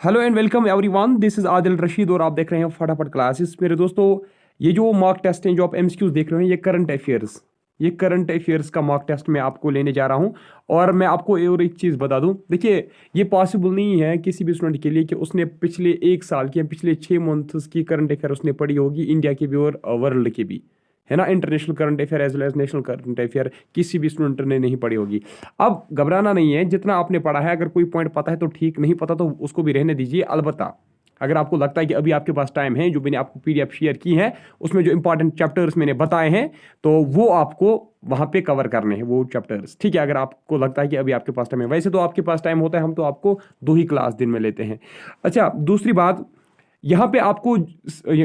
Hello and welcome everyone, this is Adil Rashid और आप देख रहे हैं फटाफट क्लासेस। मेरे दोस्तों, ये जो मॉक टेस्ट हैं, जो आप एमसीक्यूज देख रहे हैं, ये करंट अफेयर्स का मॉक टेस्ट मैं आपको लेने जा रहा हूं। और मैं आपको और एक चीज़ बता दूं, देखिए, ये पॉसिबल नहीं है किसी भी स्टूडेंट के लिए कि उसने पिछले एक साल की या पिछले 6 मंथ्स की करंट अफेयर उसने पढ़ी होगी, इंडिया की भी और वर्ल्ड की भी, है ना। International current affair as well as national current affair किसी भी स्टूडेंट ने नहीं पढ़ी होगी। अब घबराना नहीं है, जितना आपने पढ़ा है, अगर कोई पॉइंट पता है तो ठीक, नहीं पता तो उसको भी रहने दीजिए। अलबत्ता अगर आपको लगता है कि अभी आपके पास टाइम है, जो मैंने आपको पीडीएफ शेयर की है उसमें जो इंपॉर्टेंट चैप्टर्स मैंने बताए हैं, तो वो आपको वहां पे कवर करने हैं वो चैप्टर्स, ठीक है। अगर आपको लगता है कि अभी आपके पास टाइम है, वैसे तो आपके पास टाइम होता है, हम तो आपको 2 ही क्लास दिन में लेते हैं। अच्छा, दूसरी बात, यहाँ पे आपको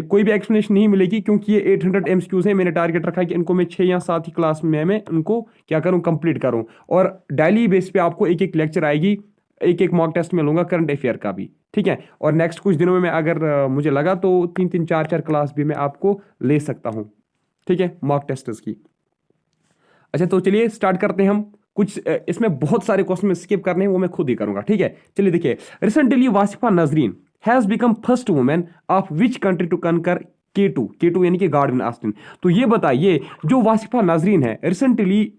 कोई भी एक्सप्लेनेशन नहीं मिलेगी, क्योंकि ये 800 एमसीक्यूज है। मैंने टारगेट रखा है कि इनको मैं 6 या 7 ही क्लास में मैं उनको क्या करूँ, कंप्लीट करूँ। और डेली बेस पे आपको एक एक लेक्चर आएगी, एक एक मॉक टेस्ट में लूंगा करंट अफेयर का भी, ठीक है। और नेक्स्ट कुछ दिनों में मैं अगर मुझे लगा तो 3-3 4-4 क्लास भी मैं आपको ले सकता हूँ, ठीक है, मॉक टेस्टर्स की। अच्छा, तो चलिए स्टार्ट करते हैं हम। कुछ इसमें बहुत सारे क्वेश्चन में स्किप करने हैं, वो मैं खुद ही करूंगा, ठीक है। चलिए देखिए, recently Wasfia Nazreen has become first women of which country to conquer K2 यानी कि गार्डन ऑस्टिन। तो ये बताइए, जो वासिफा नजरीन है, रिसेंटली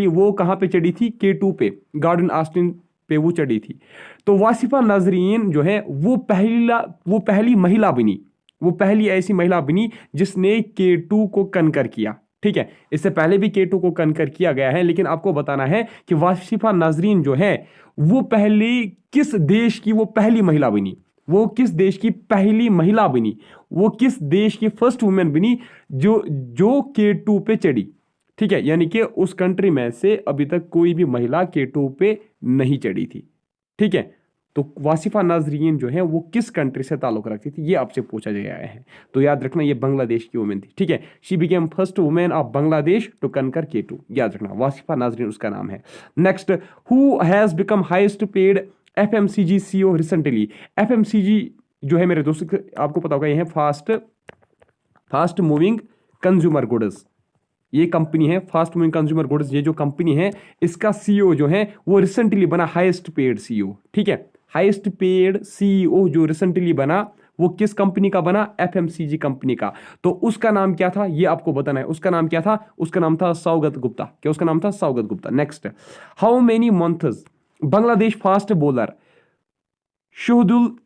वो कहाँ पे चढ़ी थी? K2 पे, गार्डन ऑस्टिन पे वो चढ़ी थी। तो वासिफा नजरीन जो है वो पहली महिला बनी, वो पहली ऐसी महिला बनी जिसने K2 को कनकर किया, ठीक है। इससे पहले भी K2 को कनकर किया गया है, लेकिन आपको बताना है कि वासिफा नजरीन जो है वो किस देश की वो पहली महिला बनी, वो किस देश की पहली महिला बनी, वो किस देश की फर्स्ट वुमेन बनी जो जो K2 पे चढ़ी, ठीक है। यानी कि उस कंट्री में से अभी तक कोई भी महिला K2 पे नहीं चढ़ी थी, ठीक है। तो वासिफा नाजरीन जो है वो किस कंट्री से ताल्लुक रखती थी, ये आपसे पूछा गया है। तो याद रखना, ये बांग्लादेश की वुमेन थी, ठीक है। She became first women of Bangladesh to conquer K2, याद रखना, वासिफा नाजरीन उसका नाम है। Next, who has become highest paid FMCG CEO recently. FMCG जो है मेरे दोस्तों, आपको पता होगा, ये है फास्ट मूविंग कंज्यूमर गुड्स। ये कंपनी है फास्ट मूविंग कंज्यूमर गुड्स, ये जो कंपनी है इसका सीईओ जो है वो रिसेंटली बना हाईएस्ट पेड सीईओ, ठीक है। हाईएस्ट पेड सीईओ जो रिसेंटली बना, वो किस कंपनी का बना? FMCG कंपनी का। तो उसका नाम क्या था, ये आपको बताना है। उसका नाम क्या था? उसका नाम था सौगत गुप्ता। क्या उसका नाम था? Saugata Gupta. Next, how many months Bangladesh fast bowler Shahidul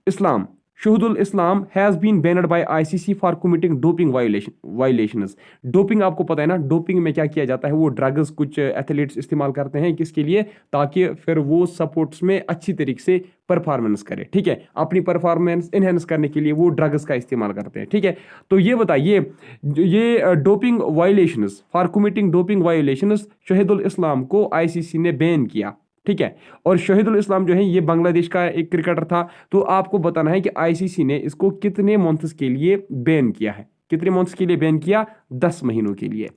Islam has been banned by ICC for committing doping violations. Doping आपको पता है ना, डोपिंग में क्या किया जाता है, वो ड्रग्स कुछ एथलीट्स इस्तेमाल करते हैं, किसके लिए? ताकि फिर वो स्पोर्ट्स में अच्छी तरीके से परफॉर्मेंस करे, ठीक है। अपनी परफॉर्मेंस इनहेंस करने के लिए वो ड्रग्स का इस्तेमाल करते हैं, ठीक है। तो ये बताइए, ये doping violations, for committing doping violations Shahidul Islam को ICC ने बैन किया, ठीक है। और शहीदुल इस्लाम जो है ये बांग्लादेश का एक क्रिकेटर था। तो आपको बताना है कि ICC ने इसको कितने मंथ्स के लिए बैन किया है, कितने मंथ्स के लिए बैन किया? 10 महीनों के लिए।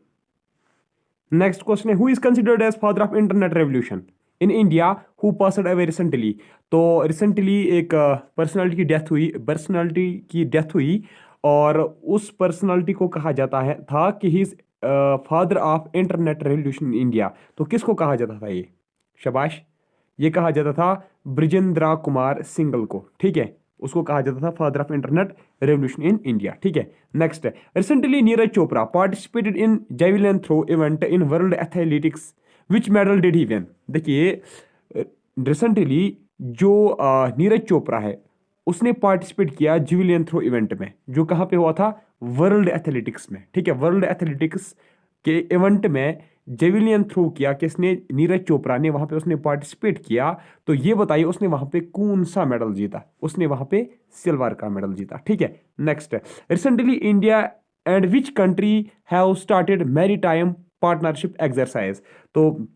नेक्स्ट क्वेश्चन है, who is considered as father of internet revolution in India who passed away recently. तो रिसेंटली एक पर्सनालिटी की डेथ हुई, और उस पर्सनालिटी को कहा जाता है था कि he is father of internet revolution in India. तो किसको कहा जाता था ये? शाबाश, ये कहा जाता था ब्रिजेंद्रा कुमार सिंगल को, ठीक है। उसको कहा जाता था father of internet revolution in India, ठीक है। Next, recently Neeraj Chopra participated in javelin throw event in world athletics, which medal did he win. देखिए, रिसेंटली जो नीरज चोपड़ा है उसने पार्टिसिपेट किया जेवलिन थ्रो इवेंट में, जो कहाँ पे हुआ था? वर्ल्ड एथलेटिक्स में, ठीक है। वर्ल्ड एथलेटिक्स के इवेंट में जेवलिन थ्रो किया किसने? नीरज चोपड़ा ने, वहां पे उसने पार्टिसिपेट किया। तो ये बताइए, उसने वहां पे कौन सा मेडल जीता? उसने वहां पे सिल्वर का मेडल जीता, ठीक है। Next, recently India and which country have started maritime partnership exercise. तो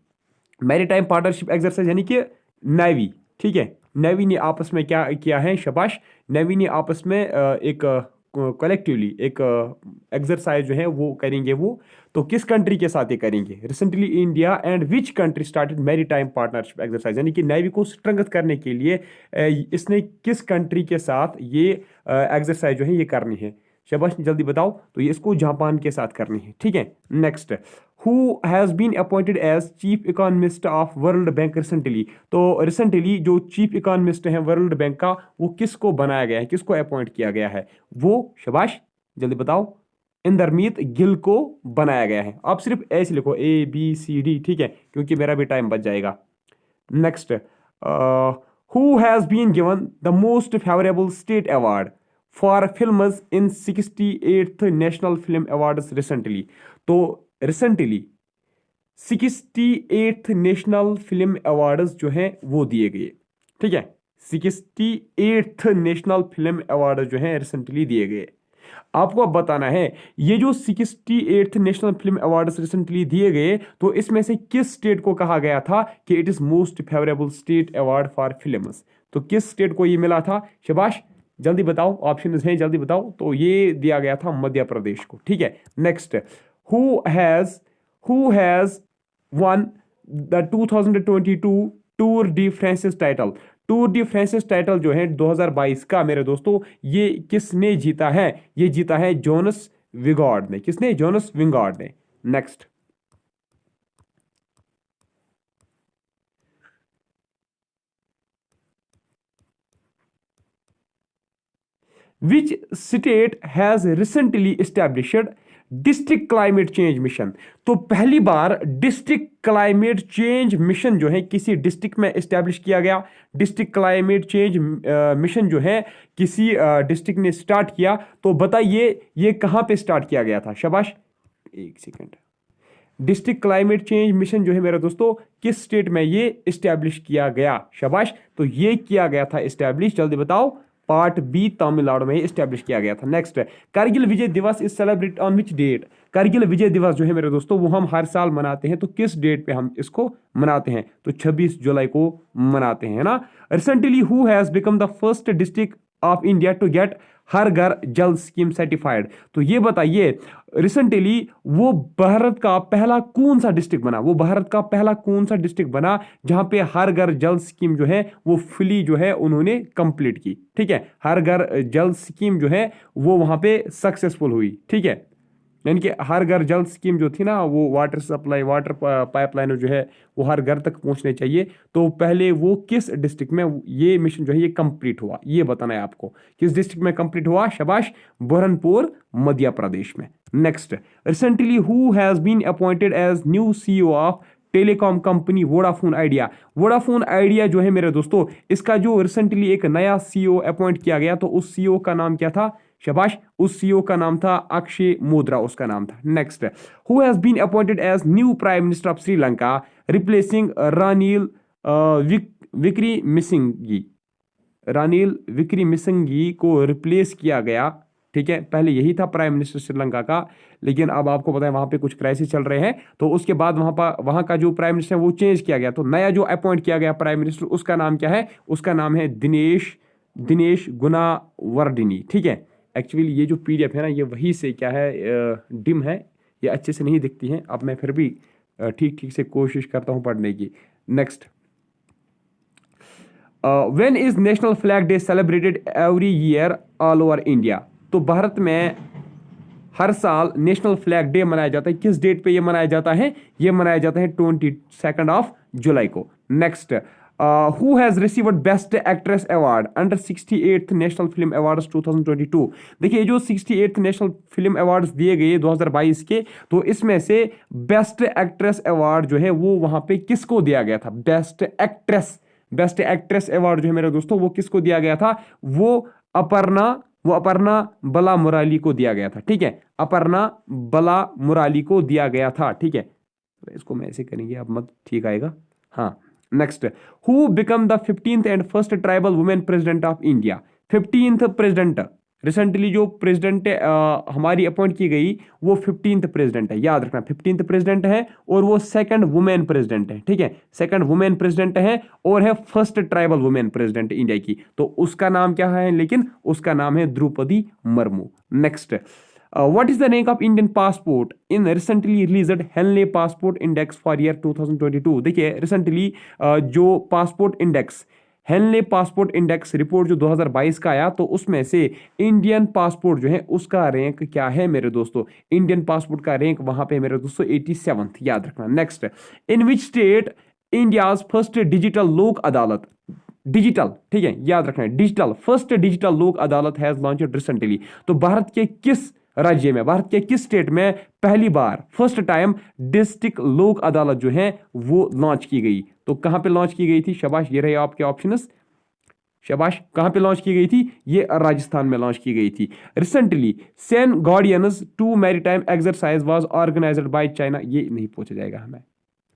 मैरीटाइम पार्टनरशिप एक्सरसाइज यानी कि नेवी, ठीक है। नेवी ने आपस में क्या किया है? शाबाश, नेवी ने आपस में एक कलेक्टिवली एक एक्सरसाइज जो है वो करेंगे। वो तो किस कंट्री के साथ ये करेंगे? Recently India and which country started maritime partnership exercise, यानी कि नेवी को स्ट्रेंथ करने के लिए इसने किस कंट्री के साथ ये एक्सरसाइज जो है ये करनी है? शाबाश, जल्दी बताओ। तो ये इसको जापान के साथ करनी है, ठीक है। Next, who has been appointed as chief economist of world bank recently. तो रिसेंटली जो चीफ इकोनॉमिस्ट हैं वर्ल्ड बैंक का, वो किसको बनाया गया है, किसको अपॉइंट किया गया है? वो शाबाश, जल्दी बताओ, इंदरमीत गिल को बनाया गया है। आप सिर्फ ऐसे लिखो ABCD, ठीक है, क्योंकि मेरा भी टाइम बच जाएगा। Next, who has been given the most favourable state award for films in 68th national film awards recently. तो recently 68th national film awards जो हैं वो दिए गए, ठीक है, 68th नेशनल फिल्म अवार्ड जो हैं रिसेंटली दिए गए। आपको अब बताना है ये जो 68th national film awards recently दिए गए, तो इसमें से किस स्टेट को कहा गया था कि it is most favourable state award for films? तो किस स्टेट को ये मिला था? शाबाश, जल्दी बताओ, ऑप्शन हैं, जल्दी बताओ। तो ये दिया गया था मध्य प्रदेश को, ठीक है। Next, who has one the 2022 Tour de Francis title. Tour de Francis title जो है 2022 का मेरे दोस्तों, ये किसने जीता है? ये जीता है जोनस विंगार्ड ने। किसने? जोनस विंगार्ड ने। Next, Which state has recently established district climate change mission? तो पहली बार डिस्ट्रिक्ट क्लाइमेट चेंज मिशन जो है किसी डिस्ट्रिक्ट में एस्टेब्लिश किया गया। डिस्ट्रिक्ट क्लाइमेट चेंज मिशन जो है किसी डिस्ट्रिक्ट ने स्टार्ट किया। तो बताइए ये कहां पे स्टार्ट किया गया था? शाबाश, एक second. District climate change mission जो है मेरे दोस्तों किस स्टेट में ये एस्टेब्लिश किया गया? शाबाश, तो ये किया गया था एस्टेब्लिश, जल्दी बताओ। पार्ट बी, तमिलनाडु में एस्टेब्लिश किया गया था। Next, Kargil Vijay Diwas is celebrate on which date? Kargil Vijay Diwas जो है मेरे दोस्तों वो हम हर साल मनाते हैं। तो किस डेट पे हम इसको मनाते हैं? तो 26 जुलाई को मनाते हैं ना। Recently who has become the first district of India to get Har Ghar Jal scheme certified? तो ये बताइए रिसेंटली वो भारत का पहला कौन सा डिस्ट्रिक्ट बना? वो भारत का पहला कौन सा डिस्ट्रिक्ट बना जहां पे हर घर जल स्कीम जो है वो फुली जो है उन्होंने कंप्लीट की, ठीक है। हर घर जल स्कीम जो है वो वहां पे सक्सेसफुल हुई, ठीक है। यानी कि हर घर जल स्कीम जो थी ना, वो वाटर सप्लाई, वाटर पाइपलाइन जो है वो हर घर तक पहुंचने चाहिए। तो पहले वो किस डिस्ट्रिक्ट में ये मिशन जो है ये कंप्लीट हुआ, ये बताना है आपको। किस डिस्ट्रिक्ट में कंप्लीट हुआ? शाबाश, बुरहानपुर, मध्य प्रदेश में। Next, recently who has been appointed as new CEO of telecom company Vodafone Idea? Vodafone Idea जो है मेरे दोस्तों इसका जो रिसेंटली एक नया CEO अपॉइंट किया गया, तो उस CEO का नाम क्या था? शाबाश, उस CEO का नाम था अक्षय मोद्रा, उसका नाम था। Next, who has been appointed as new prime minister of Sri Lanka replacing Ranil Wickremesinghe? Ranil Wickremesinghe को रिप्लेस किया गया, ठीक है। पहले यही था प्राइम मिनिस्टर श्रीलंका का, लेकिन अब आपको पता है वहां पे कुछ क्राइसिस चल रहे हैं, तो उसके बाद वहां का जो प्राइम मिनिस्टर है वो चेंज किया गया। तो नया जो अपॉइंट किया गया प्राइम मिनिस्टर, उसका नाम क्या है? उसका नाम है दिनेश गुनावर्दीनी, ठीक है। एक्चुअली ये जो PDF है ना, ये वही से क्या है, डिम है, ये अच्छे से नहीं दिखती हैं। अब मैं फिर भी ठीक से कोशिश करता हूँ पढ़ने की। Next, when is national flag day celebrated every year all over India? तो भारत में हर साल नेशनल फ्लैग डे मनाया जाता है। किस डेट पे ये मनाया जाता है? ये मनाया जाता है 22 जुलाई को। Next, who has received best actress award under 68th national film awards 2022? देखिए जो 68th नेशनल फिल्म अवार्ड्स दिए गए 2022 के, तो इसमें से बेस्ट एक्ट्रेस अवार्ड जो है वो वहां पे किसको दिया गया था? बेस्ट एक्ट्रेस अवार्ड जो है मेरे दोस्तों वो किसको दिया गया था? वो अपर्णा बला मुराली को दिया गया था, ठीक है। अपर्णा बला मुराली को दिया गया था, ठीक है। तो इसको मैं ऐसे करेंगे, अब मत ठीक आएगा, हाँ। Next, who become the 15th and first tribal women president of India? 15th president, recently जो प्रेसिडेंट हमारी अपॉइंट की गई वो 15th प्रेसिडेंट है, याद रखना। 15th प्रेसिडेंट है और वो सेकंड वुमेन प्रेसिडेंट है, ठीक है। सेकंड वुमेन प्रेसिडेंट है और है first tribal women president India की। तो उसका नाम क्या है? लेकिन उसका नाम है Draupadi Murmu. Next, what is the rank of Indian passport in recently released Henley Passport Index for year 2022? देखिए रिसेंटली जो passport index Henley passport index report जो 2022 का आया, तो उसमें से इंडियन पासपोर्ट जो है उसका रैंक क्या है मेरे दोस्तों? इंडियन पासपोर्ट का रैंक वहां पे मेरे दोस्तों 87th, याद रखना। Next, in which state India's first digital लोक अदालत, डिजिटल, ठीक है, याद रखना है, डिजिटल फर्स्ट डिजिटल लोक अदालत हैज लॉन्च्ड रिसेंटली। तो भारत के किस राज्य में, भारत के किस स्टेट में पहली बार फर्स्ट टाइम डिस्ट्रिक्ट लोक अदालत जो है वो लॉन्च की गई? तो कहां पे लॉन्च की गई थी? शाबाश, ये रहे आपके ऑप्शंस। शाबाश, कहां पे लॉन्च की गई थी? ये राजस्थान में लॉन्च की गई थी। Recently sea guardians two maritime exercise was organised by China, ये नहीं पूछा जाएगा हमें,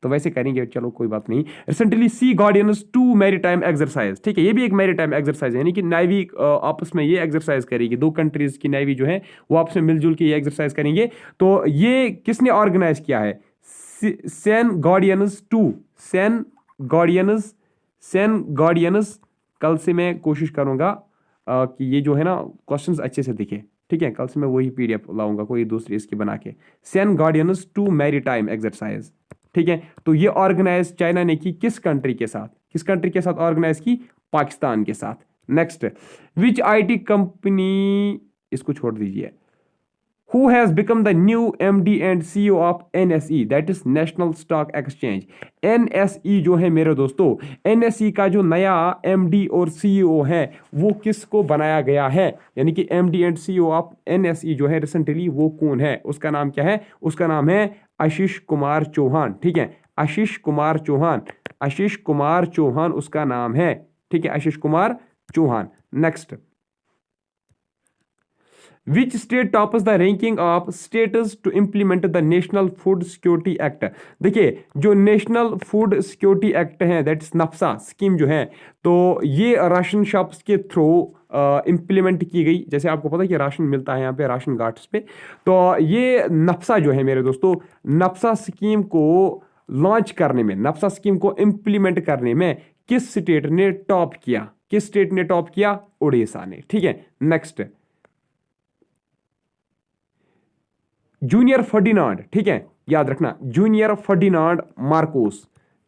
तो वैसे करेंगे, चलो कोई बात नहीं। Recently sea guardians two maritime exercise, ठीक है, ये भी एक मैरीटाइम एक्सरसाइज है, यानी कि नेवी आपस में ये एक्सरसाइज करेगी, दो कंट्रीज की नेवी जो है वो आपस में मिलजुल के ये एक्सरसाइज करेंगे। तो ये किसने ऑर्गेनाइज किया है? Sea guardians two, sea guardians, sea guardians. कल से मैं कोशिश करूंगा कि ये जो है ना क्वेश्चंस अच्छे से दिखे, ठीक है, कल से मैं वही पीडीएफ लाऊंगा कोई दूसरी इसकी बना के। Sea guardians two maritime exercise, ठीक है। तो ये ऑर्गेनाइज चाइना ने की किस कंट्री के साथ? किस कंट्री के साथ ऑर्गेनाइज की? पाकिस्तान के साथ। नेक्स्ट, विच आईटी कंपनी, इसको छोड़ दीजिए, who has become the new MD and CEO of NSE, that is National Stock Exchange। NSE जो है मेरे दोस्तों, NSE का जो नया MD और CEO है वो किसको बनाया गया है? यानी कि MD and CEO of NSE जो है रिसेंटली वो कौन है? उसका नाम क्या है? उसका नाम है आशीष कुमार चौहान, ठीक है, आशीष कुमार चौहान, आशीष कुमार चौहान उसका नाम है, ठीक है, Ashish Kumar Chauhan. Next, Which state tops the ranking of states to implement the National Food Security Act? देखिए, जो नेशनल फूड सिक्योरिटी एक्ट है, दैट्स नफ्सा स्कीम जो है, तो ये राशन शॉप्स के थ्रू इम्प्लीमेंट की गई। जैसे आपको पता है कि राशन मिलता है यहाँ पे राशन घाट्स पे, तो ये नफ्सा जो है मेरे दोस्तों, नफ्सा स्कीम को लॉन्च करने में, नफ्सा स्कीम को इम्प्लीमेंट करने में किस स्टेट ने टॉप किया? किस स्टेट ने टॉप किया? उड़ीसा ने, ठीक है। नेक्स्ट, जूनियर फर्डिनांड, ठीक है, याद रखना, junior Ferdinand Marcos,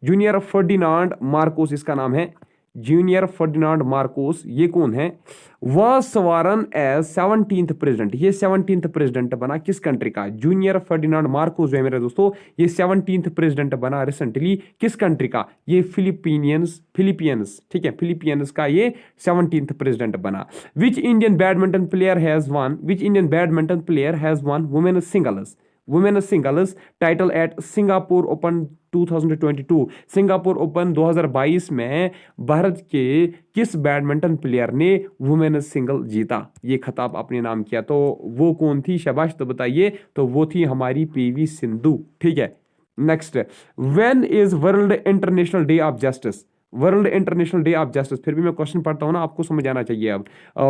junior Ferdinand Marcos इसका नाम है, जूनियर फर्डिनांड मार्कोस, ये कौन है? वह स्वरन एज 17th प्रेसिडेंट, ये 17th प्रेसिडेंट बना किस कंट्री का? जूनियर फर्डिनांड मार्कोस जो है मेरे दोस्तों, ये 17th प्रेसिडेंट बना रिसेंटली किस कंट्री का? ये फिलीपीनियंस, फिलीपींस, ठीक है, फिलीपींस का ये 17th प्रेसिडेंट बना। Which Indian badminton player has won, which Indian badminton player has won women's singles, women's singles title at Singapore Open 2022? Singapore Open 2022 में भारत के किस बैडमिंटन प्लेयर ने वुमेन्स सिंगल जीता, ये खिताब अपने नाम किया? तो वो कौन थी? शाबाश, तो बताइए, तो वो थी हमारी पीवी सिंधु, ठीक है। Next, when is world international day of justice? World international day of justice, फिर भी मैं क्वेश्चन पढ़ता हूं ना, आपको समझ आना चाहिए अब।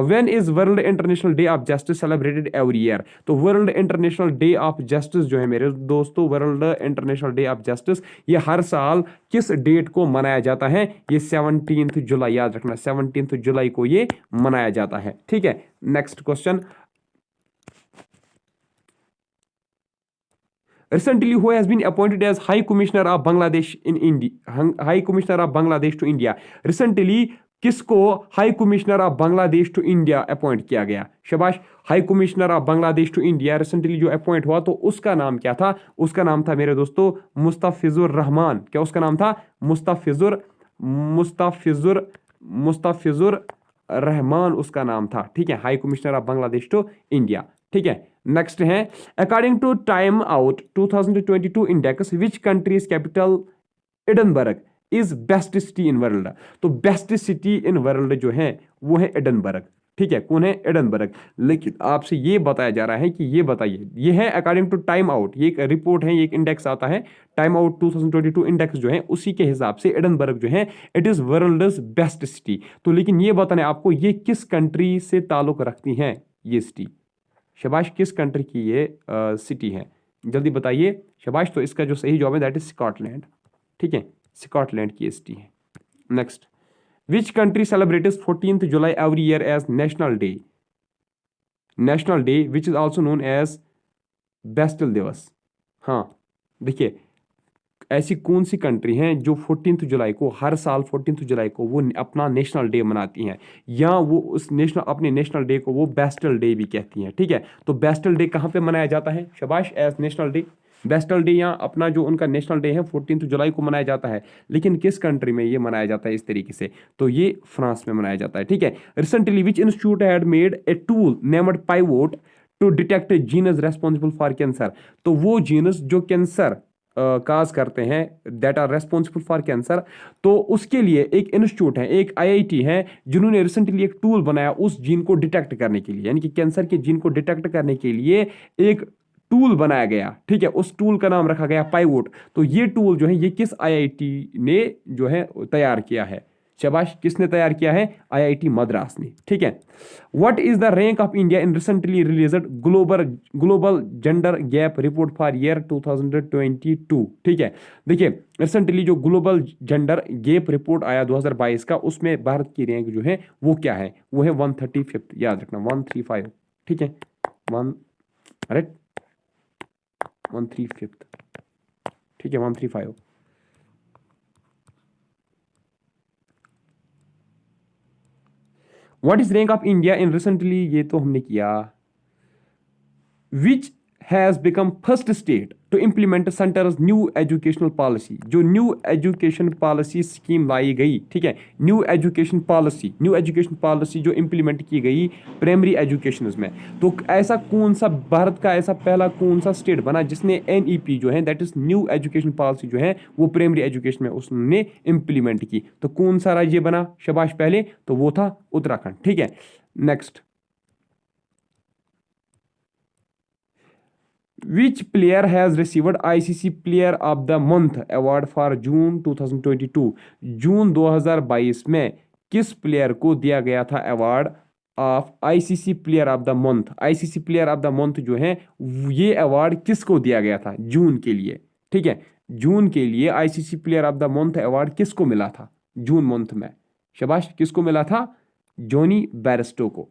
When is world international day of justice celebrated every year? तो world international day of justice जो है मेरे दोस्तों, world international day of justice, ये हर साल किस डेट को मनाया जाता है? ये 17th जुलाई, याद रखना, 17th जुलाई को ये मनाया जाता है, ठीक है। Next question, recently who has been appointed as high commissioner of Bangladesh in India, high commissioner of Bangladesh to India? recently किसको high commissioner of Bangladesh to India appoint किया गया? शाबाश, high commissioner of Bangladesh to India recently जो appoint हुआ, तो उसका नाम क्या था? उसका नाम था मेरे दोस्तों मुस्तफिजुर रहमान। क्या उसका नाम था? मुस्तफिजुर, मुस्तफिजुर, मुस्तफिजुर रहमान उसका नाम था, ठीक है, high commissioner of Bangladesh to India, ठीक है। नेक्स्ट है, according to Time Out 2022 index which countries capital Edinburgh is best city in world? तो बेस्ट सिटी इन वर्ल्ड जो है वो है एडनबर्ग, ठीक है, कौन है? एडनबर्ग। लेकिन आपसे ये बताया जा रहा है कि ये बताइए, ये है अकॉर्डिंग टू टाइम आउट, ये एक रिपोर्ट है, ये एक इंडेक्स आता है, टाइम आउट 2022 इंडेक्स जो है, उसी के हिसाब से एडनबर्ग जो है it is world's best city. तो लेकिन ये बताना आपको, ये किस कंट्री से ताल्लुक रखती है ये सिटी? शाबाश, किस कंट्री की ये सिटी है? जल्दी बताइए, शाबाश। तो इसका जो सही जवाब है दैट इज स्कॉटलैंड, ठीक है, स्कॉटलैंड की सिटी है। Next, which country celebrates 14th July every year as national day, national day which is also known as Bastille दिवस? हाँ, देखिए, ऐसी कौन सी कंट्री हैं जो 14 जुलाई को, हर साल 14 जुलाई को वो अपना नेशनल डे मनाती हैं, या वो उस अपने नेशनल डे को वो बेस्टल डे भी कहती हैं। ठीक है, तो बेस्टल डे कहाँ पे मनाया जाता है? शाबाश, as national day. Bastille day या अपना जो उनका नेशनल डे है 14 जुलाई को मनाया जाता है, लेकिन किस कंट्री में ये मनाया जाता है इस तरीके से? तो ये फ्रांस में मनाया जाता है। ठीक है, recently which institute had made a tool named pivot to detect genes responsible for cancer. तो वो जीनस जो कैंसर काज करते हैं, that are responsible for cancer, तो उसके लिए एक इंस्टीट्यूट है, एक आईआईटी है, जिन्होंने रिसेंटली एक टूल बनाया उस जीन को डिटेक्ट करने के लिए, यानी कि कैंसर के जीन को डिटेक्ट करने के लिए एक टूल बनाया गया। ठीक है, उस टूल का नाम रखा गया पाइवोट। तो ये टूल जो है ये किस आईआईटी ने जो है तैयार किया है? शाबाश, किसने तैयार किया है? आईआईटी मद्रास ने। ठीक है, what is the rank of India in recently released global gender gap report for year 2022? ठीक है, देखिए रिसेंटली जो ग्लोबल जेंडर गैप रिपोर्ट आया 2022 का, उसमें भारत की रैंक जो है वो क्या है? वो है 135th, याद रखना 135। ठीक है, 135th। ठीक है, 135। What is rank of India in recently, ये तो हमने किया। Which has become first state to implement centres new educational policy? जो न्यू एजुकेशन पॉलिसी स्कीम लाई गई, ठीक है, न्यू एजुकेशन पॉलिसी जो इंप्लीमेंट की गई प्राइमरी एजुकेशन में, तो ऐसा कौन सा भारत का ऐसा पहला कौन सा स्टेट बना जिसने एनईपी जो है, that is new education policy जो है वो प्राइमरी एजुकेशन में उसने इंप्लीमेंट की? तो कौन सा राज्य बना? शाबाश, पहले तो वो था उत्तराखंड। ठीक है, next, which player has received ICC Player of the Month award for June 2022? जून 2022 में किस प्लेयर को दिया गया था award of ICC player of the month? ICC player of the month जो है ये अवार्ड किसको दिया गया था जून के लिए? ठीक है, जून के लिए ICC player of the month award किसको मिला था जून मंथ में? शाबाश, किसको मिला था? जॉनी बैरस्टो को।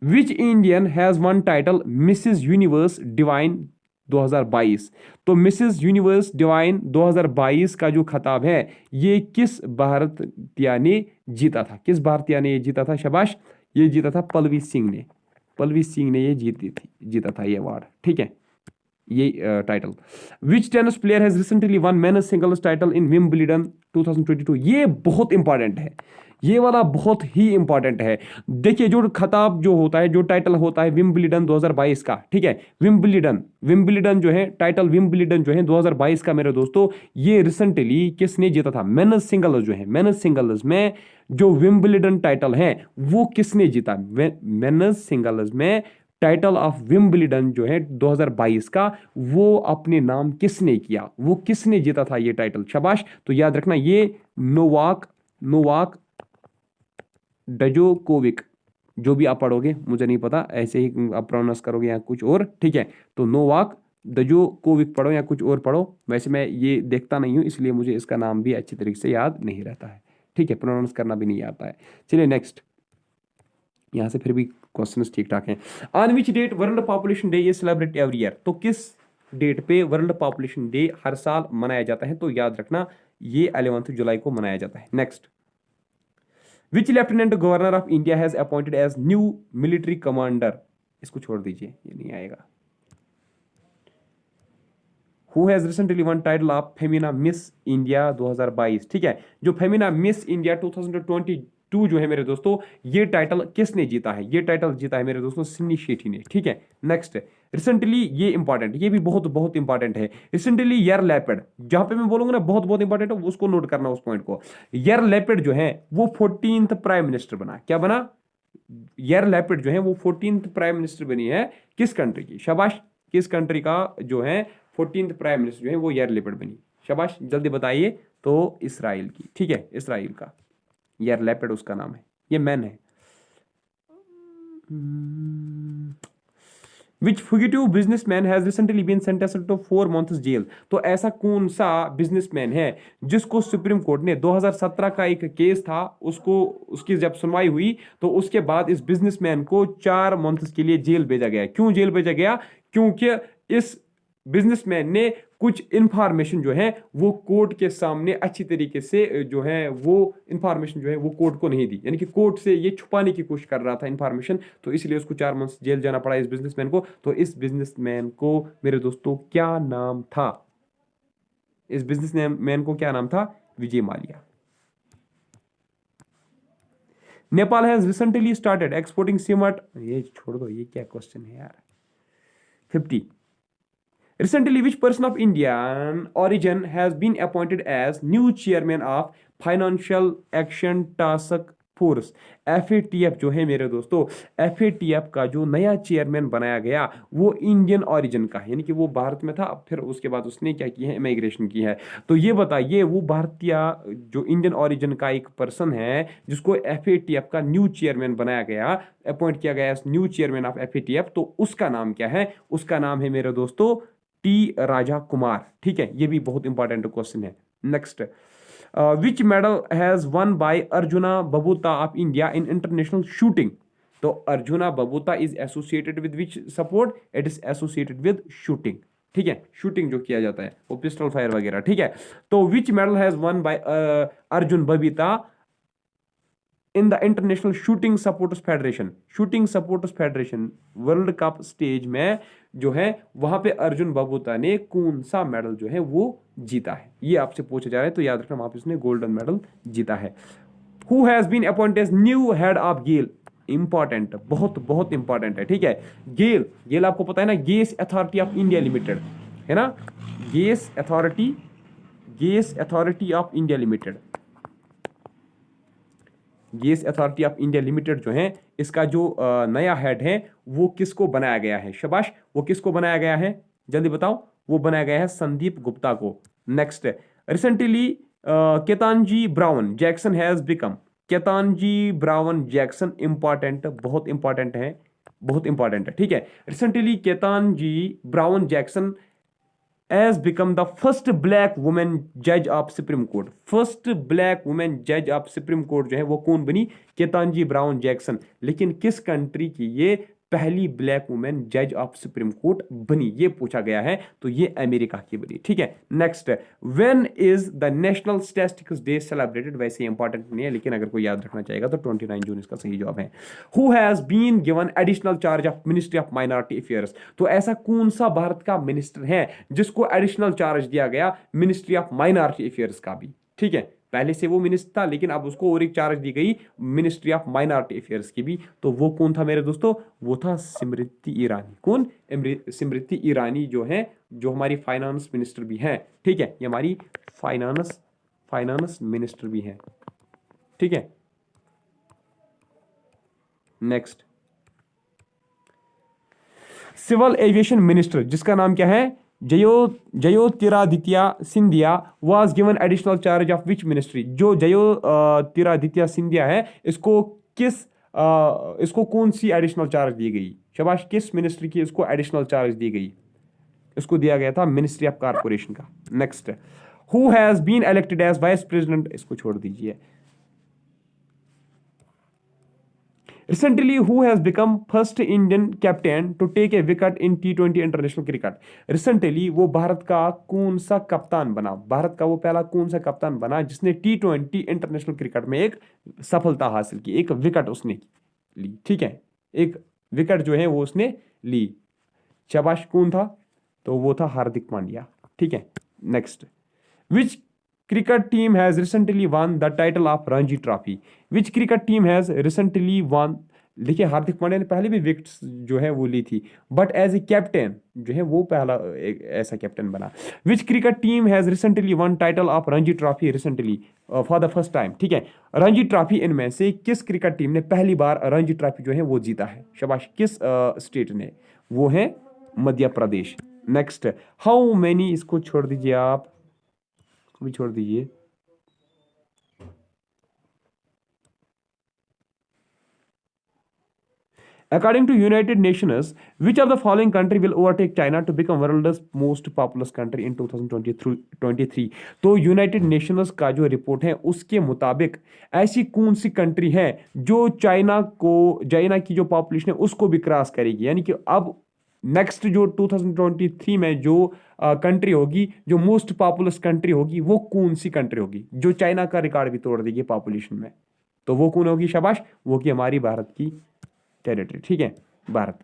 Which Indian has one title Mrs universe divine 2022? तो मिसेस यूनिवर्स डिवाइन 2022 का जो खिताब है ये किस भारतीय ने जीता था? किस भारतीय ने ये जीता था? शाबाश, ये जीता था पल्लवी सिंह ने। पल्लवी सिंह ने ये जीता था ये अवार्ड। ठीक है, ये title. Which tennis player has recently one men's singles title in Wimbledon 2022? ये बहुत इंपॉर्टेंट है, ये वाला बहुत ही इंपॉर्टेंट है। देखिए जो खिताब जो होता है, जो टाइटल होता है विंबलडन 2022 का, ठीक है, विंबलडन जो है, टाइटल विंबलडन जो है 2022 का मेरे दोस्तों, ये रिसेंटली किसने जीता था? मेंस सिंगल्स जो है, मेंस सिंगल्स में जो विंबलडन टाइटल है वो किसने जीता? मेंस सिंगल्स में टाइटल ऑफ विंबलडन जो है 2022 का वो अपने नाम किसने किया? वो किसने जीता था ये टाइटल? शाबाश, तो याद रखना ये नोवाक डजोकोविक, जो भी आप पढ़ोगे मुझे नहीं पता, ऐसे ही आप प्रोनाउंस करोगे या कुछ और। ठीक है, तो नोवाक डजोकोविक पढ़ो या कुछ और पढ़ो, वैसे मैं ये देखता नहीं हूँ इसलिए मुझे इसका नाम भी अच्छी तरीके से याद नहीं रहता है। ठीक है, प्रोनाउंस करना भी नहीं आता है। चलिए नेक्स्ट, यहाँ से फिर भी क्वेश्चंस ठीक ठाक हैं। On which date world population day is celebrate every year? तो किस डेट पे वर्ल्ड पॉपुलेशन डे हर साल मनाया जाता है? तो याद रखना ये 11 जुलाई को मनाया जाता है। Next, which lieutenant governor of India has appointed as new military commander? इसको छोड़ दीजिए, ये नहीं आएगा। Who has recently won title of Femina Miss India 2022? ठीक है, जो फेमिना मिस इंडिया 2022 जो है मेरे दोस्तों, ये टाइटल किसने जीता है? ये टाइटल जीता है मेरे दोस्तों सिन्नी शेट्टी ने। ठीक है, नेक्स्ट, रिसेंटली, ये इंपॉर्टेंट, ये भी बहुत बहुत इंपॉर्टेंट है। रिसेंटली यार लैपिड, जहां पे मैं बोलूंगा ना बहुत बहुत इंपॉर्टेंट है, उसको नोट करना उस पॉइंट को। यार लैपिड जो है वो 14th प्राइम मिनिस्टर बना। क्या बना? यार लैपिड जो है वो 14th प्राइम मिनिस्टर बनी है किस कंट्री की? शाबाश, किस कंट्री का जो है 14th प्राइम मिनिस्टर जो है वो यार लैपिड बनी? शाबाश, जल्दी बताइए। तो इसराइल की। ठीक है, इसराइल का यार लैपिड उसका नाम है, ये मैन है। Which fugitive businessman has recently been sentenced to 4 months jail? तो ऐसा कौन सा बिजनेसमैन है जिसको सुप्रीम कोर्ट ने 2017 का एक केस था, उसको उसकी जब सुनवाई हुई तो उसके बाद इस बिजनेसमैन को 4 मंथ्स के लिए जेल भेजा गया? क्यों जेल भेजा गया? क्योंकि इस बिजनेसमैन ने कुछ इंफॉर्मेशन जो है वो कोर्ट के सामने अच्छी तरीके से जो है वो इंफॉर्मेशन जो है वो कोर्ट को नहीं दी, यानी कि कोर्ट से ये छुपाने की कोशिश कर रहा था इंफॉर्मेशन, तो इसलिए उसको 4 मंथ जेल जाना पड़ा इस बिजनेसमैन को। तो इस बिजनेसमैन को मेरे दोस्तों क्या नाम था? इस बिजनेसमैन को क्या नाम था? Vijay Mallya. Nepal has recently started exporting cement, ये छोड़ दो, ये क्या क्वेश्चन है यार। 50 Recently, which person of Indian origin has been appointed as new chairman of Financial Action Task Force? FATF जो है मेरे दोस्तों, FATF का जो नया चेयरमैन बनाया गया वो इंडियन ओरिजिन का है, यानी कि वो भारत में था, फिर उसके बाद उसने क्या किया है, इमिग्रेशन की है। तो ये बताइए वो भारतीय जो इंडियन ओरिजिन का एक पर्सन है जिसको FATF का न्यू चेयरमैन बनाया गया, अपॉइंट किया गया न्यू चेयरमैन ऑफ FATF, तो उसका नाम क्या है? उसका नाम है मेरे दोस्तों टी राजा कुमार। ठीक है, ये भी बहुत इंपॉर्टेंट क्वेश्चन है। Next, which medal has won by Arjuna Babuta of India in international shooting? तो Arjuna Babuta is associated with which sport? It is associated with shooting. ठीक है, शूटिंग जो किया जाता है वो पिस्टल फायर वगैरह। ठीक है, तो विच medal has won bye Arjun Babita in the international shooting supporters federation? Shooting supporters federation world cup stage में जो है वहां पे अर्जुन बबूता ने कौन सा मेडल जो है वो जीता है, ये आपसे पूछा जा रहा है, तो याद रखना वहां पे उसने गोल्डन मेडल जीता है। Who has been appointed as new head of GAIL? Important, बहुत बहुत इंपॉर्टेंट है। ठीक है, गेल, गेल आपको पता है ना, gas authority of India limited है ना, gas authority of India limited, gas authority of India limited जो है इसका जो नया हेड है वो किसको बनाया गया है? शाबाश, वो किसको बनाया गया है? जल्दी बताओ। वो बनाया गया है संदीप गुप्ता को। Next, recently Ketanji Brown Jackson has become? Ketanji Brown Jackson important, बहुत इंपॉर्टेंट है, बहुत इंपॉर्टेंट है। ठीक है, recently Ketanji Brown Jackson as become the first black woman judge of Supreme Court। First black women जज ऑफ सुप्रीम कोर्ट जो है वो कौन बनी? केतानजी ब्राउन जैक्सन। लेकिन किस कंट्री की ये पहली ब्लैक वुमेन जज ऑफ सुप्रीम कोर्ट बनी, ये पूछा गया है, तो ये अमेरिका की बनी। ठीक है, next, when is the national statistics day celebrated? वैसे इंपॉर्टेंट नहीं है, लेकिन अगर कोई याद रखना चाहेगा तो 29 जून इसका सही जवाब है। Who has been given additional charge of ministry of minority affairs? तो ऐसा कौन सा भारत का मिनिस्टर है जिसको एडिशनल चार्ज दिया गया मिनिस्ट्री ऑफ माइनॉरिटी अफेयर्स का भी? ठीक है, पहले से वो मिनिस्टर था लेकिन अब उसको और एक चार्ज दी गई मिनिस्ट्री ऑफ माइनॉरिटी अफेयर्स की भी, तो वो कौन था मेरे दोस्तों? वो था स्मृति ईरानी। कौन? स्मृति ईरानी जो है, जो हमारी फाइनेंस मिनिस्टर भी हैं। ठीक है, ये हमारी फाइनेंस मिनिस्टर भी हैं। ठीक है, नेक्स्ट, सिविल एविएशन मिनिस्टर जिसका नाम क्या है? Jyotiraditya Scindia was given additional charge of which ministry? जो ज्योतिरादित्य सिंधिया है इसको कौन सी एडिशनल चार्ज दी गई? शाबाश, किस मिनिस्ट्री की इसको एडिशनल चार्ज दी गई? इसको दिया गया था मिनिस्ट्री ऑफ कॉर्पोरेशन का। Next, who has been elected as vice president? इसको छोड़ दीजिए। Recently, who has become first Indian captain to take a wicket in T20 international cricket? Recently, वो भारत का कौन सा कप्तान बना? भारत का वो पहला कौन सा कप्तान बना जिसने T20 इंटरनेशनल क्रिकेट में एक सफलता हासिल की, एक विकेट उसने ली? ठीक है, एक विकेट जो है वो उसने ली। शाबाश, कौन था? तो वो था हार्दिक पांड्या। ठीक है, next, which cricket team has recently won the title of Ranji trophy? Which cricket team has recently won? देखिए, हार्दिक पांड्या ने पहले भी विकेट्स जो है वो ली थी, बट एज ए कैप्टन जो है वो पहला एक ऐसा कैप्टन बना। Which cricket team has recently won title of Ranji trophy recently for the first time? ठीक है, रणजी ट्रॉफी इनमें से किस क्रिकेट टीम ने पहली बार रणजी ट्रॉफी जो है वो जीता है? शाबाश, किस स्टेट ने? वो है Madhya Pradesh. Next, how many, इसको छोड़ दीजिए, आप भी छोड़ दीजिए। According to United Nations, which of the following country will overtake China to become world's most populous country in 2023? तो यूनाइटेड नेशंस का जो रिपोर्ट है उसके मुताबिक ऐसी कौन सी कंट्री है जो चाइना की जो पॉपुलेशन है उसको भी क्रॉस करेगी, यानी कि अब नेक्स्ट जो 2023 में जो कंट्री होगी, जो मोस्ट पॉपुलस कंट्री होगी, वो कौन सी कंट्री होगी जो चाइना का रिकॉर्ड भी तोड़ देगी पॉपुलेशन में? तो वो कौन होगी? शाबाश, वो की हमारी भारत की टेरिटरी। ठीक है, Bharat.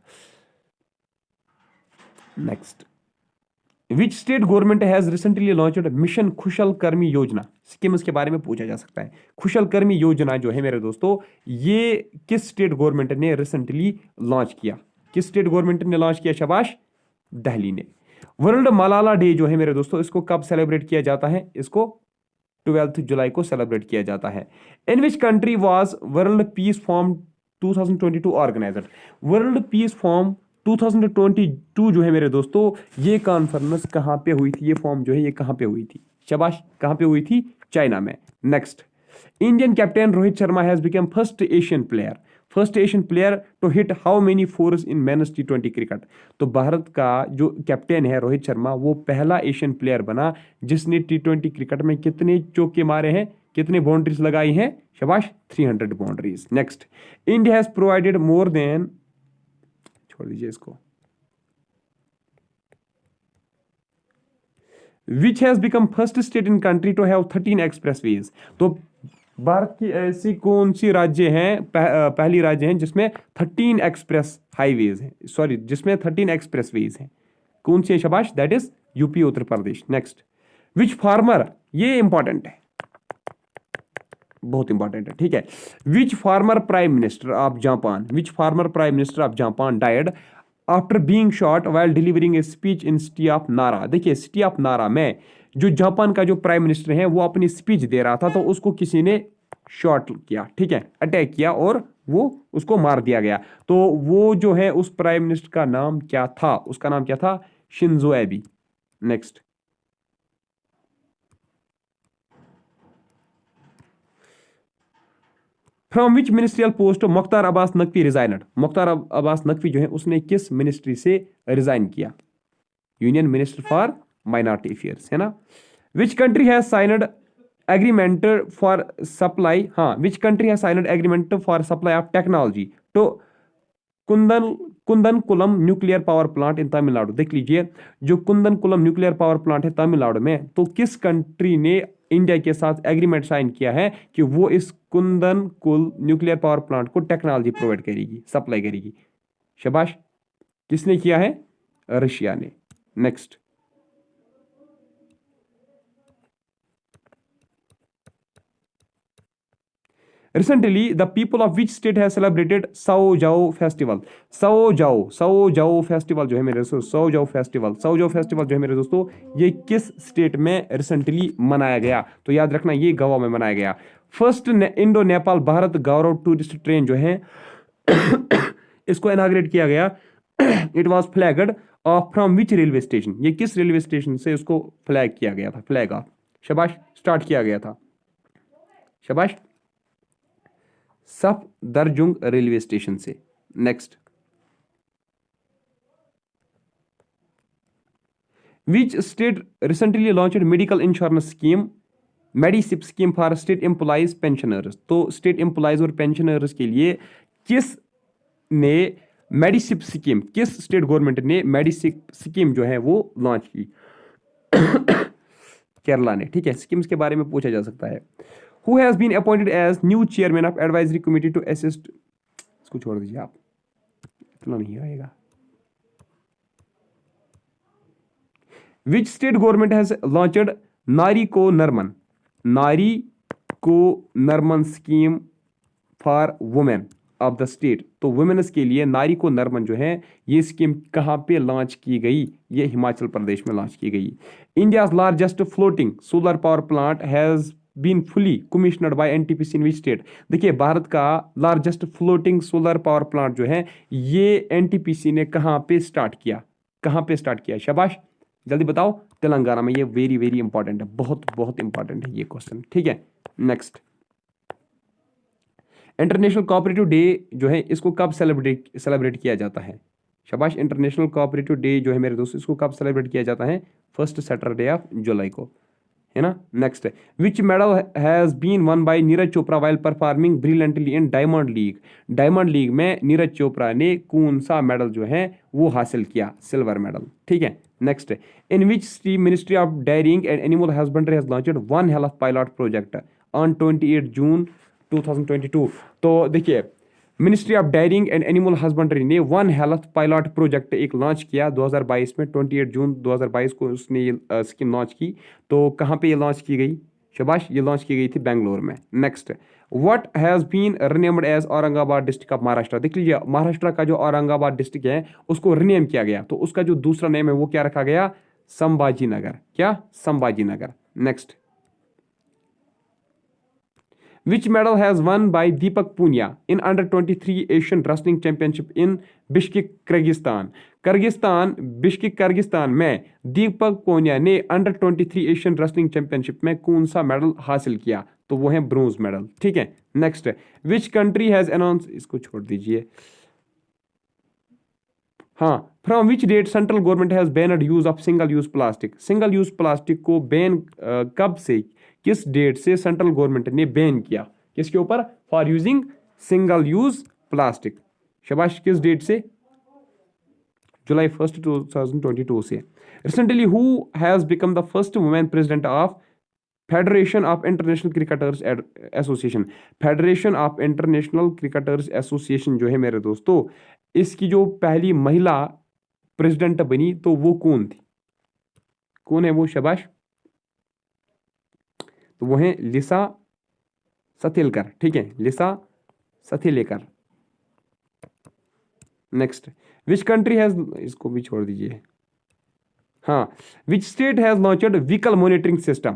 Next, which state government has recently launched mission Kushal Karmi Yojana? Schemes के बारे में पूछा जा सकता है। कुशल कर्मी योजना जो है मेरे दोस्तों, ये किस स्टेट गवर्नमेंट ने रिसेंटली लॉन्च किया? किस स्टेट गवर्नमेंट ने लॉन्च किया? शाबाश, दिल्ली ने। वर्ल्ड मलाला डे जो है मेरे दोस्तों, इसको कब सेलिब्रेट किया जाता है? इसको 12 जुलाई को सेलिब्रेट किया जाता है। In which country was world peace forum 2022 organised? World peace forum 2022 जो है मेरे दोस्तों, ये कॉन्फ्रेंस कहाँ पे हुई थी? ये फॉर्म जो है ये कहाँ पे हुई थी? शाबाश, कहाँ पे हुई थी? चाइना में। Next, Indian captain Rohit Sharma has become first Asian player to hit how many fours in men's T20 cricket? तो भारत का जो कैप्टन है रोहित शर्मा, वो पहला एशियन प्लेयर बना जिसने T20 क्रिकेट में कितने चौके मारे हैं, कितने बाउंड्रीज लगाई हैं? शाबाश, 300 boundaries. Next, India has provided more than, छोड़ दीजिए इसको, which has become first state in country to have 13 expressways? तो भारत की ऐसी कौन सी राज्य हैं, पहली राज्य हैं जिसमें 13 एक्सप्रेस हाईवेज हैं, सॉरी जिसमें 13 एक्सप्रेसवेज हैं? कौन सी है? शाबाश, that is UP, Uttar Pradesh. Next, which former, ये इंपॉर्टेंट है, बहुत इंपॉर्टेंट है, ठीक है। Which former prime minister of Japan, which former prime minister of Japan died after being shot while delivering a speech in city of Nara? देखिए, city of नारा में जो जापान का जो प्राइम मिनिस्टर है वो अपनी स्पीच दे रहा था, तो उसको किसी ने शॉट किया, ठीक है, अटैक किया और वो उसको मार दिया गया। तो वो जो है उस प्राइम मिनिस्टर का नाम क्या था? उसका नाम क्या था? Shinzo Abe. Next, from which ministerial post Mukhtar Abbas Naqvi resigned? Mukhtar Abbas Naqvi जो है उसने किस मिनिस्ट्री से रिजाइन किया? Union minister for minority affairs, है ना। Which country has signed agreement for supply, हाँ, which country has signed agreement for supply of technology to Kudankulam nuclear power plant in Tamil Nadu? देख लीजिए, जो कुंदनकुलम न्यूक्लियर पावर प्लांट है तमिलनाडु में, तो किस कंट्री ने इंडिया के साथ एग्रीमेंट साइन किया है कि वो इस कुंदनकुल न्यूक्लियर पावर प्लांट को टेक्नोलॉजी प्रोवाइड करेगी, सप्लाई करेगी? शाबाश, किसने किया है? रशिया ने। Next, recently the people of which state has celebrated Sao Jiao festival? Sao Jiao festival जो है मेरे दोस्तों, Sao Jiao festival जो है मेरे दोस्तों, ये किस स्टेट में रिसेंटली मनाया गया? तो याद रखना, ये गोवा में मनाया गया। First Indo Nepal Bharat Gaurav tourist train जो है इसको इनाग्रेट किया गया। It was flagged off from which railway station? ये किस रेलवे स्टेशन से उसको फ्लैग किया गया था? फ्लैग ऑफ, शाबाश, स्टार्ट किया गया था, शाबाश, सफदरजुंग रेलवे स्टेशन से। Next, which state recently launched medical insurance scheme, MEDISEP scheme for state employees pensioners? तो स्टेट एम्प्लॉइज और पेंशनर्स के लिए किस ने मेडिसिप स्कीम, किस स्टेट गवर्नमेंट ने मेडिसिप स्कीम जो है वो लॉन्च की? केरला ने, ठीक है। स्कीम्स के बारे में पूछा जा सकता है। Who has been appointed as new chairman of advisory committee to assist? इसको छोड़ दीजिए आप, इतना नहीं आएगा। Which state government has launched Nari Ko नरमन scheme for women of the state? तो वुमेन्स के लिए नारी को नरमन जो है ये स्कीम कहाँ पे लॉन्च की गई? ये हिमाचल प्रदेश में लॉन्च की गई। India's largest floating solar power plant has been fully commissioned by NTPC in which state? देखिए, भारत का largest floating solar power plant जो है ये एनटीपीसी ने कहाँ पे स्टार्ट किया? कहाँ पे स्टार्ट किया? शाबाश, जल्दी बताओ। तेलंगाना में। ये वेरी वेरी इंपॉर्टेंट है, बहुत बहुत इंपॉर्टेंट है ये क्वेश्चन, ठीक है। नेक्स्ट, इंटरनेशनल कोऑपरेटिव डे जो है इसको कब सेलिब्रेट किया जाता है? शाबाश, इंटरनेशनल कोऑपरेटिव डे जो है मेरे दोस्तों इसको कब सेलिब्रेट किया जाता है? फर्स्ट सैटरडे ऑफ जुलाई को, है ना। Next, which medal has been won by Neeraj Chopra while performing brilliantly in Diamond League. Diamond League में नीरज चोपड़ा ने कौन सा मेडल जो है वो हासिल किया, सिल्वर मेडल, ठीक है। Next, in which ministry of dairying and animal husbandry has launched one health pilot project on 28 June 2022। तो देखिए, ministry of dairying and animal husbandry ने वन हेल्थ पायलट प्रोजेक्ट एक लॉन्च किया 2022 में, 28 जून 2022 को उसने ये स्कीम लॉन्च की। तो कहाँ पे ये लॉन्च की गई, शाबाश, ये लॉन्च की गई थी बेंगलोर में। Next, what has been renamed as Aurangabad district of Maharashtra. देख लीजिए, महाराष्ट्र का जो औरंगाबाद डिस्ट्रिक्ट है उसको रिनेम किया गया, तो उसका जो दूसरा नेम है वो क्या रखा गया, संभाजी नगर। क्या, Sambhaji Nagar. Next, which medal has won by Deepak Punia in under 23 Asian Wrestling Championship in Bishkek, Kyrgyzstan। Bishkek Kyrgyzstan में दीपक पूनिया ने अंडर 23 एशियन रेसलिंग चैंपियनशिप में कौन सा मेडल हासिल किया, तो वो है ब्रोंज मेडल, ठीक है। Next, which country has announce, इसको छोड़ दीजिए। हाँ, from which date central government has banned use of single use plastic. Single use plastic को बैन कब से, किस डेट से सेंट्रल गवर्नमेंट ने बैन किया, किसके ऊपर, for using single use plastic. शाबाश, किस डेट से, जुलाई 1 2022 से। Recently who has become the first women president of federation of international cricketers association. Federation of international cricketers association जो है मेरे दोस्तों, इसकी जो पहली महिला प्रेसिडेंट बनी तो वो कौन थी, कौन है वो, शाबाश, तो वो है लिसा सथिलकर, ठीक है, लिसा सथिलेकर। नेक्स्ट, विच कंट्री हैज, इसको भी छोड़ दीजिए। हाँ, which state has launched vehicle monitoring system,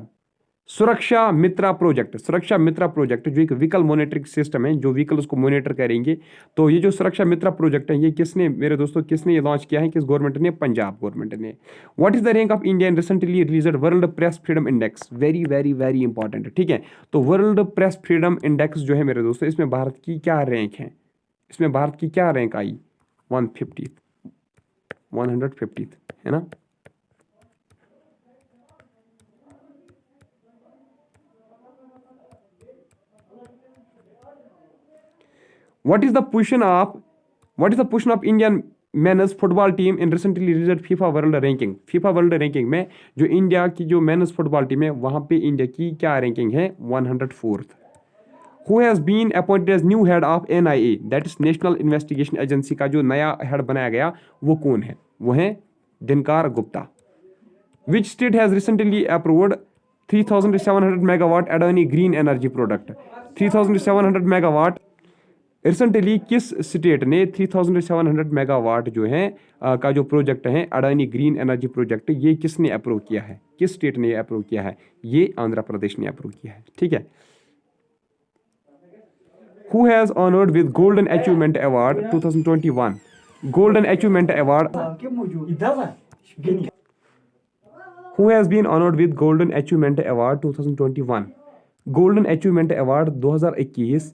सुरक्षा मित्रा प्रोजेक्ट। सुरक्षा मित्रा प्रोजेक्ट जो एक व्हीकल मॉनिटरिंग सिस्टम है, जो व्हीकल उसको मॉनिटर करेंगे, तो ये जो सुरक्षा मित्रा प्रोजेक्ट है ये किसने मेरे दोस्तों, किसने ये लॉन्च किया है, किस गवर्नमेंट ने, पंजाब गवर्नमेंट ने। What is the rank of India in recently released world press freedom index. Very very very important, ठीक है। तो वर्ल्ड प्रेस फ्रीडम इंडेक्स जो है मेरे दोस्तों, इसमें भारत की क्या रैंक है, इसमें भारत की क्या रैंक आई, 150 है ना। What is the position of Indian men's football team in recently released FIFA World Ranking। FIFA World Ranking में जो इंडिया की जो मेंस फुटबॉल टीम है वहां पे इंडिया की क्या रैंकिंग है, 104th। Who has been appointed as new head of NIA, that is national investigation agency का जो नया हेड बनाया गया वो कौन है, वो है Dinkar Gupta. Which state has recently approved 3700 megawatt Adani green energy product। 3700 megawatt recently किस स्टेट ने 3700 मेगावाट जो है का जो प्रोजेक्ट है अडानी ग्रीन एनर्जी प्रोजेक्ट, ये किसने अप्रूव किया है, किस स्टेट ने अप्रूव किया है, ये आंध्र प्रदेश ने अप्रूव किया है, ठीक है। Who has honoured with golden achievement award 2021। Golden achievement award, who has been honoured with golden achievement award 2021। Golden achievement award 2021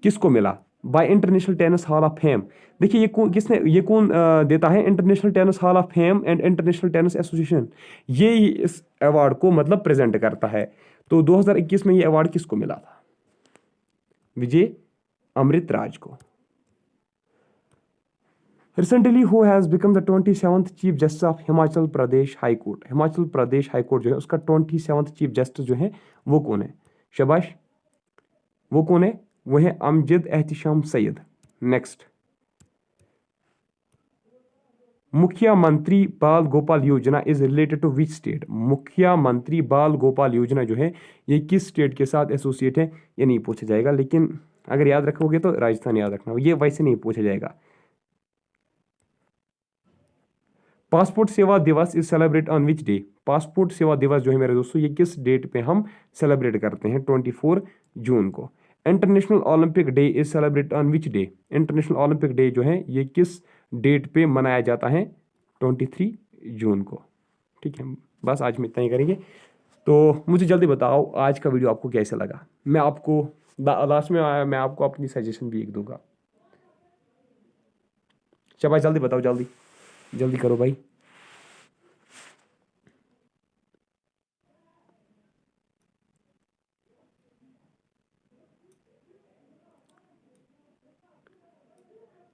किसको मिला, by international tennis hall of fame. देखिए ये कौन, किसने, ये कौन देता है, international tennis hall of fame and international tennis association, ये ही इस अवार्ड को मतलब प्रेजेंट करता है। तो 2021 में ये अवार्ड किसको मिला था, विजय अमृतराज को। Recently who has become the 27th chief justice of Himachal Pradesh high court. Himachal Pradesh high court जो है उसका 27th चीफ जस्टिस जो है वो कौन है, शाबाश, वो कौन है, वो है अमजद एहतिशाम सैयद। नेक्स्ट, मुखिया मंत्री Bal Gopal Yojana is related to which state. मुखिया मंत्री बाल गोपाल योजना जो है ये किस स्टेट के साथ एसोसिएट है, ये नहीं पूछा जाएगा, लेकिन अगर याद रखोगे तो राजस्थान याद रखना, ये वैसे नहीं पूछा जाएगा। पासपोर्ट सेवा दिवस is celebrate on which day. Passport सेवा दिवस जो है मेरे दोस्तों ये किस डेट पे हम सेलिब्रेट करते हैं, 24 जून को। International Olympic day is celebrate on which day. International Olympic day जो है ये किस डेट पे मनाया जाता है, 23 जून को, ठीक है। बस आज में इतना ही करेंगे, तो मुझे जल्दी बताओ आज का वीडियो आपको कैसा लगा। मैं आपको लास्ट में मैं आपको अपनी सजेशन भी एक दूंगा। चलो भाई जल्दी बताओ, जल्दी जल्दी करो भाई।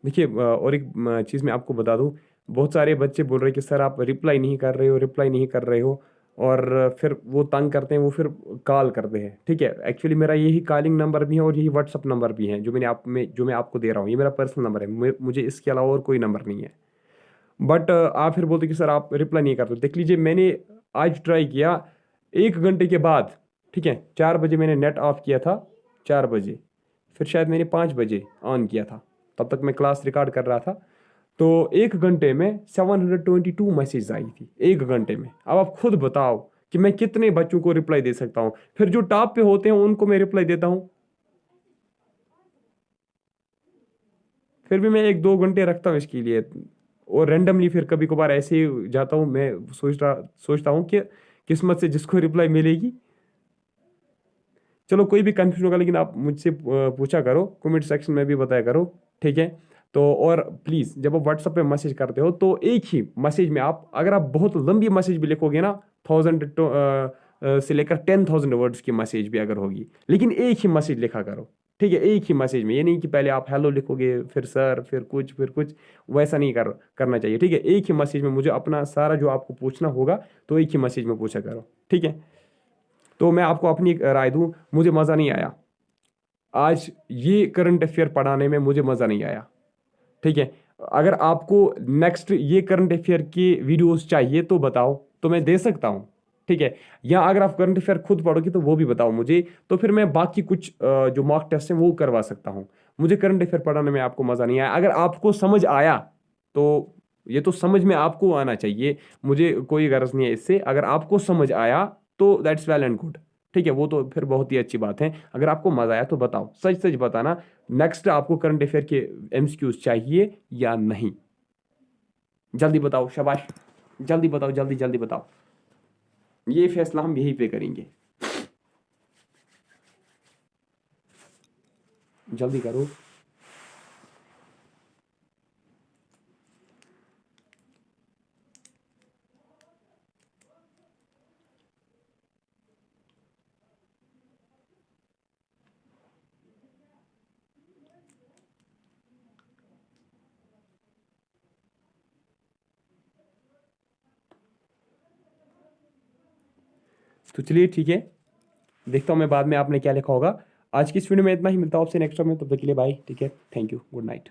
देखिए और एक चीज़ मैं आपको बता दूं, बहुत सारे बच्चे बोल रहे हैं कि सर आप रिप्लाई नहीं कर रहे हो, रिप्लाई नहीं कर रहे हो, और फिर वो तंग करते हैं, वो फिर कॉल करते हैं। ठीक है, एक्चुअली मेरा यही कॉलिंग नंबर भी है और यही व्हाट्सअप नंबर भी है जो मैं आपको दे रहा हूँ, ये मेरा पर्सनल नंबर है। मुझे इसके अलावा और कोई नंबर नहीं है। बट आप फिर बोलते कि सर आप रिप्लाई नहीं करते। देख लीजिए, मैंने आज ट्राई किया 1 घंटे के बाद। ठीक है, 4 बजे मैंने नेट ऑफ किया था, 4 बजे, फिर शायद मैंने 5 बजे ऑन किया था, तब तक मैं क्लास रिकॉर्ड कर रहा था। तो 1 घंटे में 722 मैसेज आई थी, 1 घंटे में। अब आप खुद बताओ कि मैं कितने बच्चों को रिप्लाई दे सकता हूँ। फिर जो टॉप पे होते हैं उनको मैं रिप्लाई देता हूँ, फिर भी मैं 1-2 घंटे रखता हूँ इसके लिए। और रेंडमली फिर कभी कभार ऐसे ही जाता हूँ, मैं सोचता हूँ कि किस्मत से जिसको रिप्लाई मिलेगी। चलो कोई भी कंफ्यूजन होगा, लेकिन आप मुझसे पूछा करो, कमेंट सेक्शन में भी बताया करो। ठीक है, तो और प्लीज़ जब आप व्हाट्सएप पे मैसेज करते हो तो एक ही मैसेज में आप, अगर आप बहुत लंबी मैसेज भी लिखोगे ना, 1000 से लेकर 10,000 वर्ड्स की मैसेज भी अगर होगी, लेकिन एक ही मैसेज लिखा करो। ठीक है, एक ही मैसेज में, ये नहीं कि पहले आप हेलो लिखोगे, फिर सर, फिर कुछ, वैसा नहीं करना चाहिए। ठीक है, एक ही मैसेज में मुझे अपना सारा जो आपको पूछना होगा तो एक ही मैसेज में पूछा करो। ठीक है, तो मैं आपको अपनी एक राय दूं, मुझे मज़ा नहीं आया आज ये करंट अफेयर पढ़ाने में, मुझे मज़ा नहीं आया। ठीक है, अगर आपको नेक्स्ट ये करंट अफेयर की वीडियोस चाहिए तो बताओ, तो मैं दे सकता हूँ। ठीक है, या अगर आप करंट अफेयर खुद पढ़ोगे तो वो भी बताओ मुझे, तो फिर मैं बाकी कुछ जो मॉक टेस्ट हैं वो करवा सकता हूँ। मुझे करंट अफेयर पढ़ाने में आपको मज़ा नहीं आया। अगर आपको समझ आया तो ये तो समझ में आपको आना चाहिए, मुझे कोई गर्ज नहीं है इससे। अगर आपको समझ आया तो दैट्स वेल एंड गुड। ठीक है, वो तो फिर बहुत ही अच्छी बात है। अगर आपको मजा आया तो बताओ, सच सच बताना, नेक्स्ट आपको करंट अफेयर के एमसीक्यूज चाहिए या नहीं। जल्दी बताओ, शाबाश, जल्दी बताओ, जल्दी जल्दी बताओ। ये फैसला हम यहीं पे करेंगे, जल्दी करो। तो चलिए ठीक है, देखता हूँ मैं बाद में आपने क्या लिखा होगा। आज की इस वीडियो में इतना ही, मिलता हूँ आपसे नेक्स्ट टाइम में, तब तक के लिए बाय। ठीक है, थैंक यू, गुड नाइट।